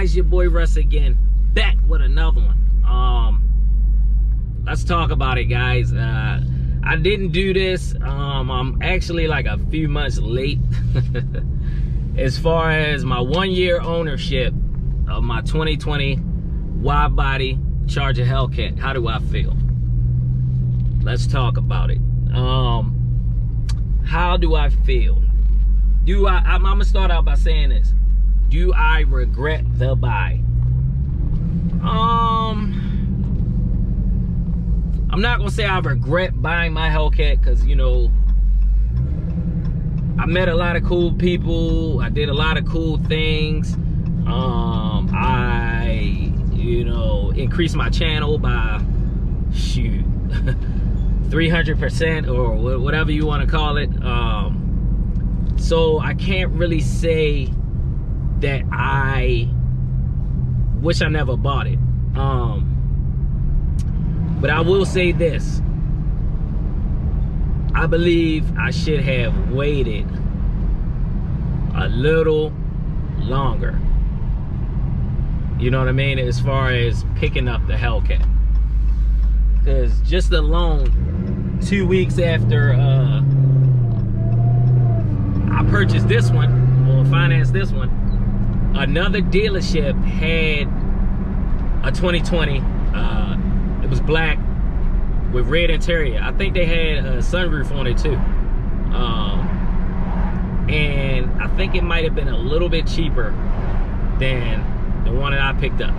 guys, your boy Russ again, back with another one. Let's talk about it, guys. I didn't do this. I'm actually like a few months late as far as my 1 year ownership of my 2020 wide body Charger Hellcat. How do I feel? Let's talk about it. How do I feel? I'm gonna start out by saying this. Do I regret the buy? I'm not gonna say I regret buying my Hellcat, because you know, I met a lot of cool people, I did a lot of cool things. I, you know, increased my channel by shoot 300% or whatever you want to call it. So I can't really say that I wish I never bought it. But I will say this. I believe I should have waited a little longer. You know what I mean? As far as picking up the Hellcat. Because just alone, 2 weeks after I purchased this one, or financed this one, another dealership had a 2020. It was black with red interior. I think they had a sunroof on it too. And I think it might have been a little bit cheaper than the one that I picked up.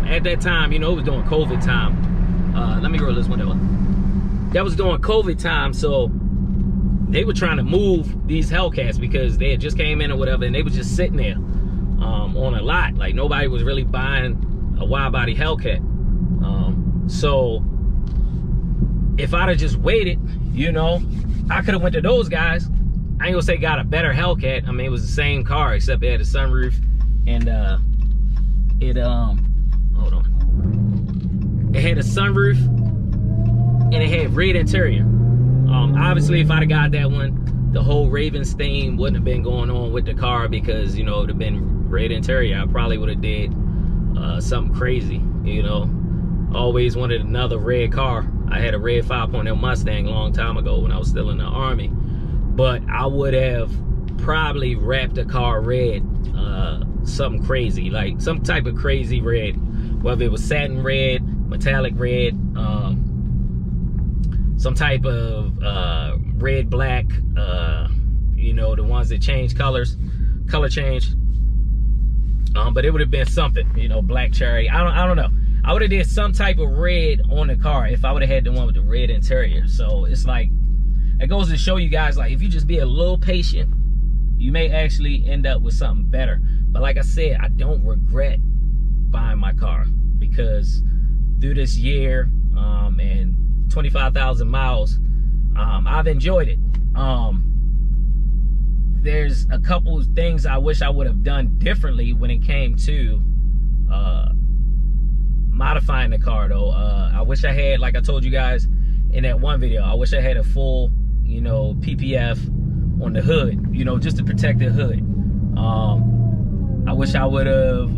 At that time, you know, it was during COVID time. Let me roll this window up. That was during COVID time, so they were trying to move these Hellcats because they had just came in or whatever, and they were just sitting there on a lot. Like, nobody was really buying a wide body Hellcat. So if I'd have just waited, you know, I could have went to those guys. I ain't gonna say got a better Hellcat. I mean, it was the same car, except it had a sunroof, and hold on. It had a sunroof and it had red interior. Obviously, if I'd have got that one, the whole Ravens theme wouldn't have been going on with the car, because, you know, it would have been red interior. I probably would have did something crazy, you know. Always wanted another red car. I had a red 5.0 Mustang a long time ago when I was still in the Army. But I would have probably wrapped the car red, something crazy, like some type of crazy red, whether it was satin red, metallic red, some type of red, black, you know, the ones that change colors, color change. But it would have been something, you know, black cherry. I don't know. I would have did some type of red on the car if I would have had the one with the red interior. So it's like, it goes to show you guys, like, if you just be a little patient, you may actually end up with something better. But like I said, I don't regret buying my car, because through this year and 25,000 miles, I've enjoyed it. There's a couple of things I wish I would have done differently when it came to modifying the car, though. I wish I had, like I told you guys in that one video, I wish I had a full, you know, PPF on the hood, you know, just to protect the hood. I wish I would have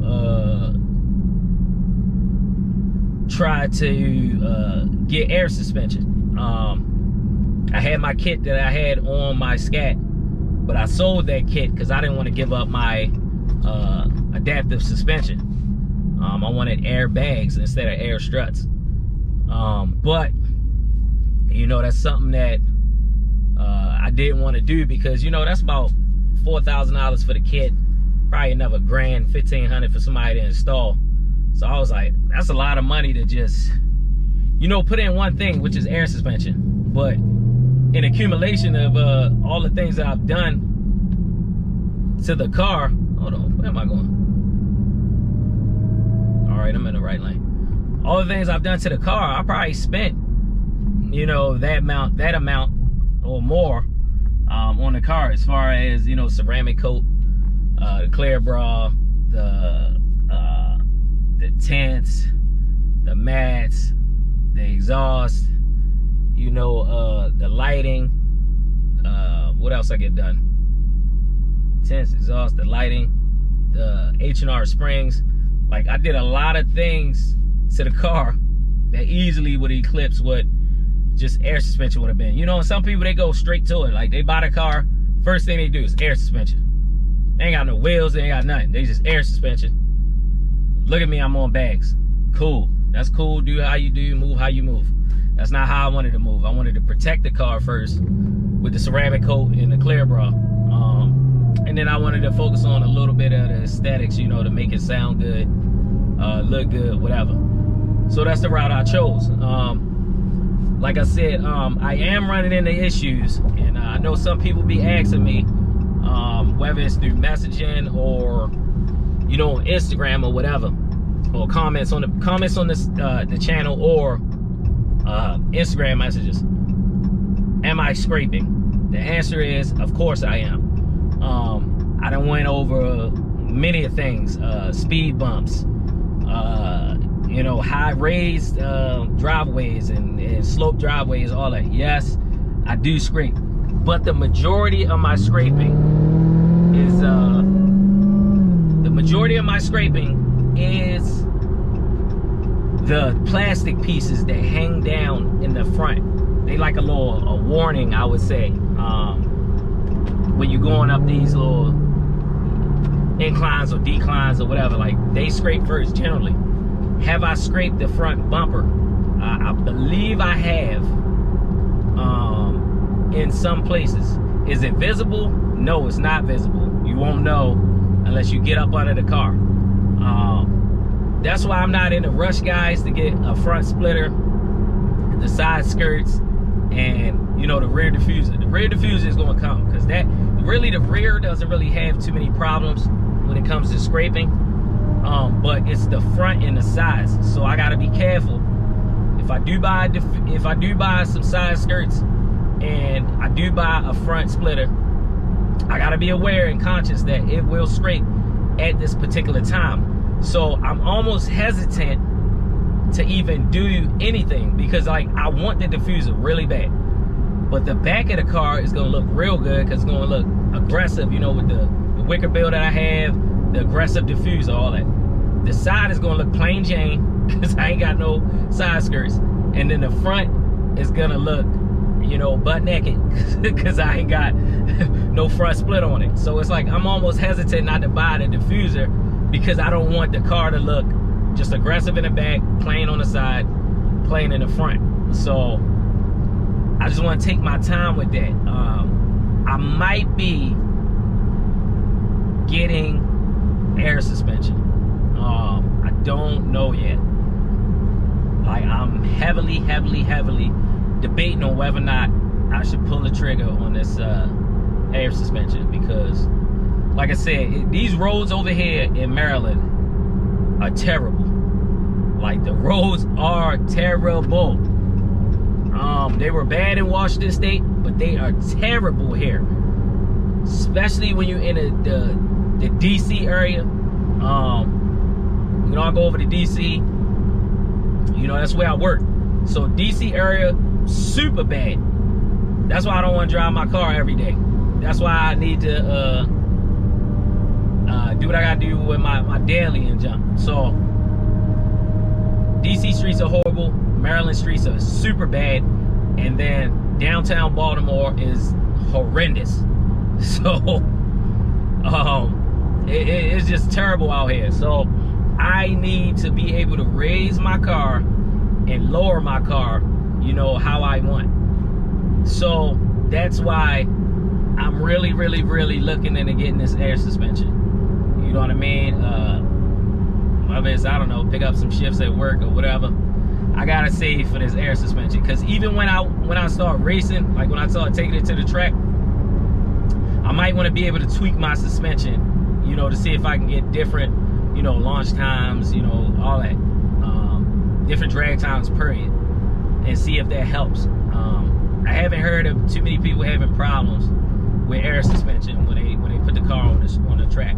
tried to get air suspension. I had my kit that I had on my Scat, but I sold that kit because I didn't want to give up my adaptive suspension. I wanted air bags instead of air struts. But you know, that's something that I didn't want to do, because, you know, that's about $4,000 for the kit, probably another $1,000, $1,500 for somebody to install. So I was like, that's a lot of money to just, you know, put in one thing, which is air suspension. But in accumulation of all the things that I've done to the car, hold on, where am I going? All right, I'm in the right lane. All the things I've done to the car, I probably spent, you know, that amount or more on the car, as far as, you know, ceramic coat, the clear bra, the tints, the mats, the exhaust, you know, the lighting. What else I get done? Tints, exhaust, the lighting, the H&R springs. Like, I did a lot of things to the car that easily would eclipse what just air suspension would have been. You know, some people, they go straight to it. Like, they buy the car, first thing they do is air suspension. They ain't got no wheels, they ain't got nothing. They just air suspension. Look at me, I'm on bags. Cool, that's cool. Do how you do, move how you move. That's not how I wanted to move. I wanted to protect the car first with the ceramic coat and the clear bra. And then I wanted to focus on a little bit of the aesthetics, you know, to make it sound good, look good, whatever. So that's the route I chose. Like I said, I am running into issues, and I know some people be asking me, whether it's through messaging or, you know, Instagram or whatever, or comments on this the channel or Instagram messages. Am I scraping? The answer is, of course I am. I done went over many things, speed bumps, you know, high raised driveways and slope driveways, all that. Yes, I do scrape, but the majority of my scraping is the plastic pieces that hang down in the front. They like a warning, I would say, when you're going up these little inclines or declines or whatever. Like, they scrape first generally. Have I scraped the front bumper? I believe I have, in some places. Is it visible? No, it's not visible. You won't know unless you get up under the car. That's why I'm not in a rush, guys, to get a front splitter, the side skirts, and, you know, the rear diffuser. The rear diffuser is going to come, because that really, the rear doesn't really have too many problems when it comes to scraping, but it's the front and the sides. So I got to be careful. If I do buy some side skirts and I do buy a front splitter, I got to be aware and conscious that it will scrape at this particular time. So I'm almost hesitant to even do anything, because, like, I want the diffuser really bad, but the back of the car is going to look real good, because it's going to look aggressive, you know, with the Wickerbill that I have, the aggressive diffuser, all that. The side is going to look plain Jane, because I ain't got no side skirts, and then the front is going to look, you know, butt naked, because I ain't got no front split on it. So it's like I'm almost hesitant not to buy the diffuser, because I don't want the car to look just aggressive in the back, plain on the side, plain in the front. So I just want to take my time with that. I might be getting air suspension. I don't know yet. Like, I'm heavily debating on whether or not I should pull the trigger on this air suspension, because, like I said, these roads over here in Maryland are terrible. Like, the roads are terrible. They were bad in Washington State, but they are terrible here, especially when you're in the DC area. You know, I go over to DC, you know, that's where I work. So DC area, super bad. That's why I don't want to drive my car every day. That's why I need to do what I gotta do with my daily and jump. So DC streets are horrible, Maryland streets are super bad, and then downtown Baltimore is horrendous. So it's just terrible out here. So I need to be able to raise my car and lower my car, you know, how I want. So that's why I'm really looking into getting this air suspension. You know what I mean? Whether it's, I don't know, pick up some shifts at work or whatever, I gotta save for this air suspension. Because even when I start racing, like when I start taking it to the track, I might want to be able to tweak my suspension, you know, to see if I can get different, you know, launch times, you know, all that, different drag times period, and see if that helps. I haven't heard of too many people having problems with air suspension when they put the car on the track.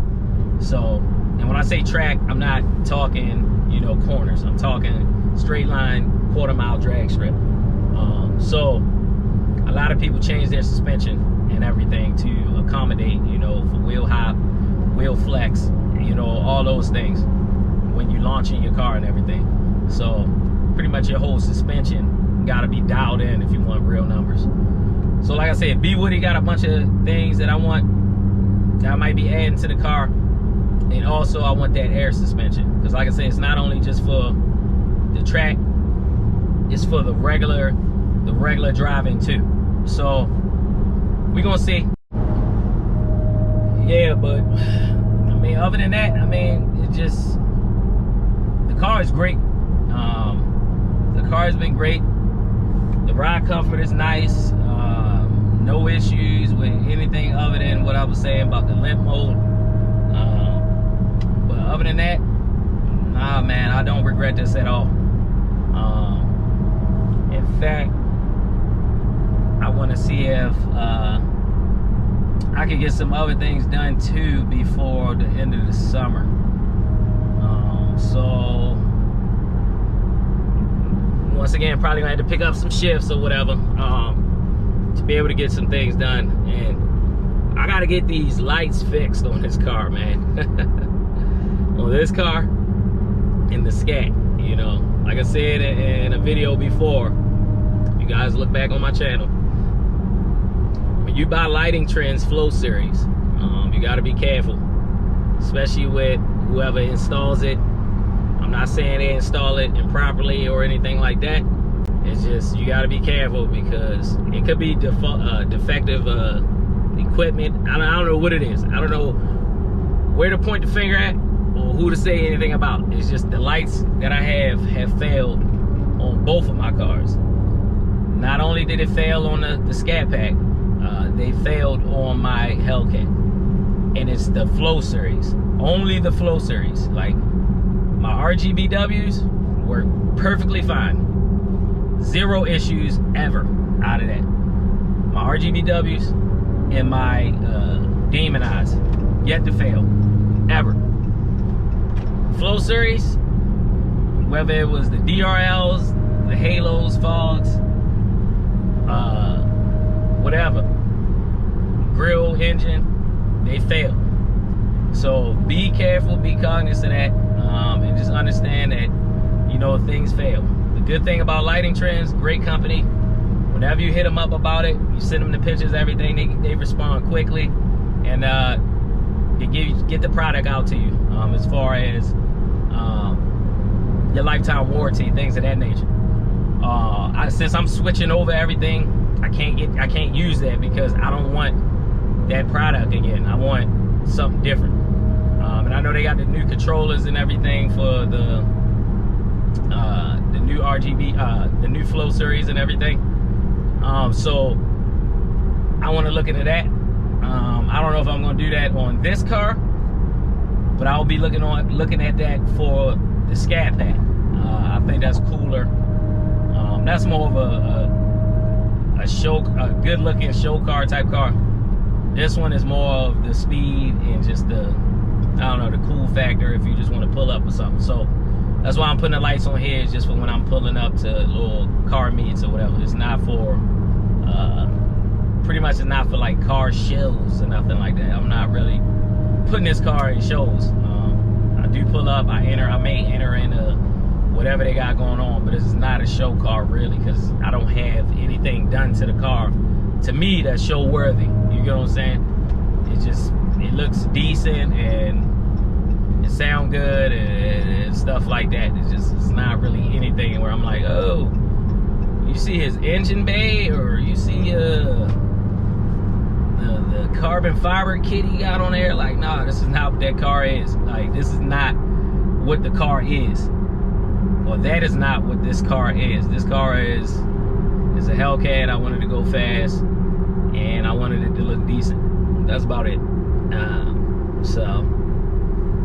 So, and when I say track, I'm not talking, you know, corners. I'm talking straight line, quarter-mile drag strip. So a lot of people change their suspension and everything to accommodate, you know, for wheel hop, wheel flex, you know, all those things. when you launching your car and everything. So pretty much your whole suspension got to be dialed in if you want real numbers. So like I said, B Woody got a bunch of things that I want that I might be adding to the car. And also I want that air suspension, because like I said, it's not only just for the track, it's for the regular driving too. So we're gonna see. Yeah, but I mean, other than that, I mean, it just, the car is great. The car has been great. The ride comfort is nice. No issues with anything other than what I was saying about the limp mode. But other than that, nah, man, I don't regret this at all. In fact, I want to see if I could get some other things done too before the end of the summer. So once again, probably gonna have to pick up some shifts or whatever to be able to get some things done. And I gotta get these lights fixed on this car, man. On this car and the Scat, you know, like I said in a video before, you guys look back on my channel, when you buy Lighting Trends Flow Series, you got to be careful, especially with whoever installs it. I'm not saying they install it improperly or anything like that. It's just, you got to be careful, because it could be defective equipment. I don't know what it is. I don't know where to point the finger at or who to say anything about. It's just the lights that I have failed on both of my cars. Not only did it fail on the Scatpack, they failed on my Hellcat. And it's the Flow Series. Only the Flow Series. Like, my Rgbws were perfectly fine. 0 issues ever out of that. My Rgbws and my Demon Eyes, yet to fail. Ever. Flow Series, whether it was the DRLs, the Halos, Fogs, whatever, grill, engine, they fail. So be careful, be cognizant of that, and just understand that, you know, things fail. The good thing about Lighting Trends, great company. Whenever you hit them up about it, you send them the pictures, everything, they respond quickly, and they get the product out to you, as far as your lifetime warranty, things of that nature. Since I'm switching over everything, I can't use that, because I don't want that product again. I want something different. And I know they got the new controllers and everything for the new RGB, the new Flow Series and everything. So I want to look into that. I don't know if I'm going to do that on this car, but I'll be looking at that for the Scatpack. I think that's cooler. That's more of a good-looking show car type car. This one is more of the speed and just the, I don't know, the cool factor if you just want to pull up or something. So that's why I'm putting the lights on here, is just for when I'm pulling up to little car meets or whatever. It's not for, pretty much it's not for like car shows or nothing like that. I'm not really putting this car in shows. I do pull up, I may enter in whatever they got going on, but this is not a show car really, because I don't have anything done to the car, to me, that's show worthy. You get what I'm saying? It just, it looks decent and it sound good and stuff like that. It's not really anything where I'm like, oh, you see his engine bay, or you see the carbon fiber kit he got on there. Like, nah, this is not what that car is. Like, this is not what the car is. Well, that is not what this car is. This car is a Hellcat. I wanted to go fast, and I wanted it to look decent. That's about it. So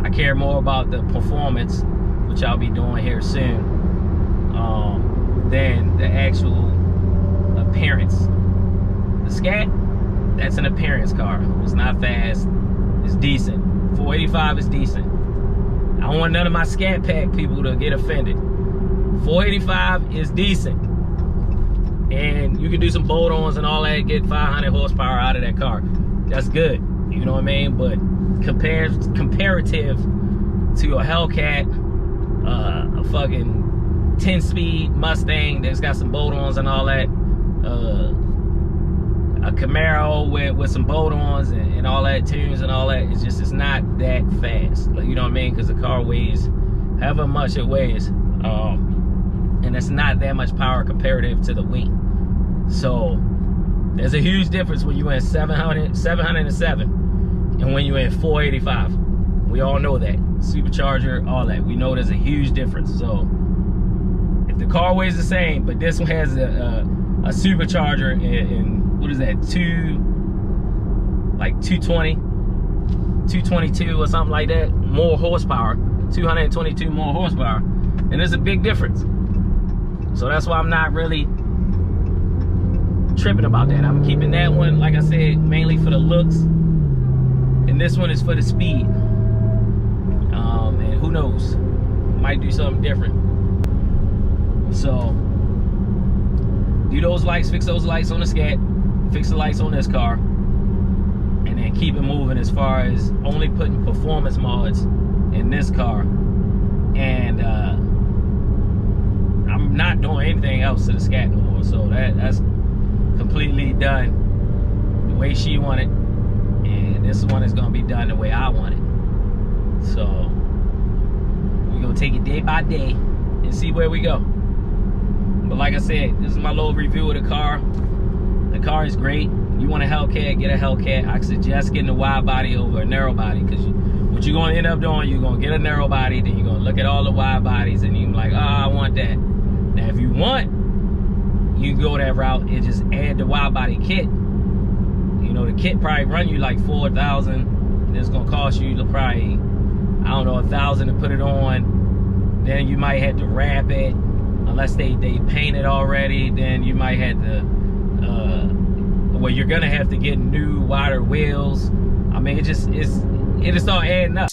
I care more about the performance, which I'll be doing here soon, than the actual appearance. The Scat, that's an appearance car. It's not fast. It's decent. 485 is decent. I don't want none of my Scatpack people to get offended. 485 is decent. And you can do some bolt-ons and all that, get 500 horsepower out of that car. That's good. You know what I mean? But comparative to a Hellcat a fucking 10-speed Mustang that's got some bolt-ons and all that, a Camaro with some bolt-ons and all that, tunes and all that. It's not that fast, like, you know what I mean? Because the car weighs however much it weighs, and it's not that much power comparative to the weight. So there's a huge difference when you're in 707 and when you're in 485. We all know that. Supercharger, all that. We know there's a huge difference. So if the car weighs the same, but this one has a supercharger and what is that, 220, 222 or something like that, more horsepower, 222 more horsepower, and there's a big difference. So that's why I'm not really tripping about that. I'm keeping that one, like I said, mainly for the looks, and this one is for the speed. And who knows, might do something different. So do those lights, fix those lights on the Scat, fix the lights on this car, and then keep it moving as far as only putting performance mods in this car. And I'm not doing anything else to the Scat no more. So that's completely done the way she wanted, and this one is gonna be done the way I want it. So we're gonna take it day by day and see where we go. But like I said, this is my little review of the car. The car is great. You want a Hellcat, get a Hellcat. I suggest getting a wide body over a narrow body, because what you're gonna end up doing, you're gonna get a narrow body, then you're gonna look at all the wide bodies and you're like, oh, I want that. Now if you want, you can go that route and just add the wide body kit. You know, the kit probably run you like $4,000. It's gonna cost you to probably, I don't know, $1,000 to put it on. Then you might have to wrap it, unless they paint it already. Then you might have to, well, you're gonna have to get new wider wheels. I mean, it'll start adding up.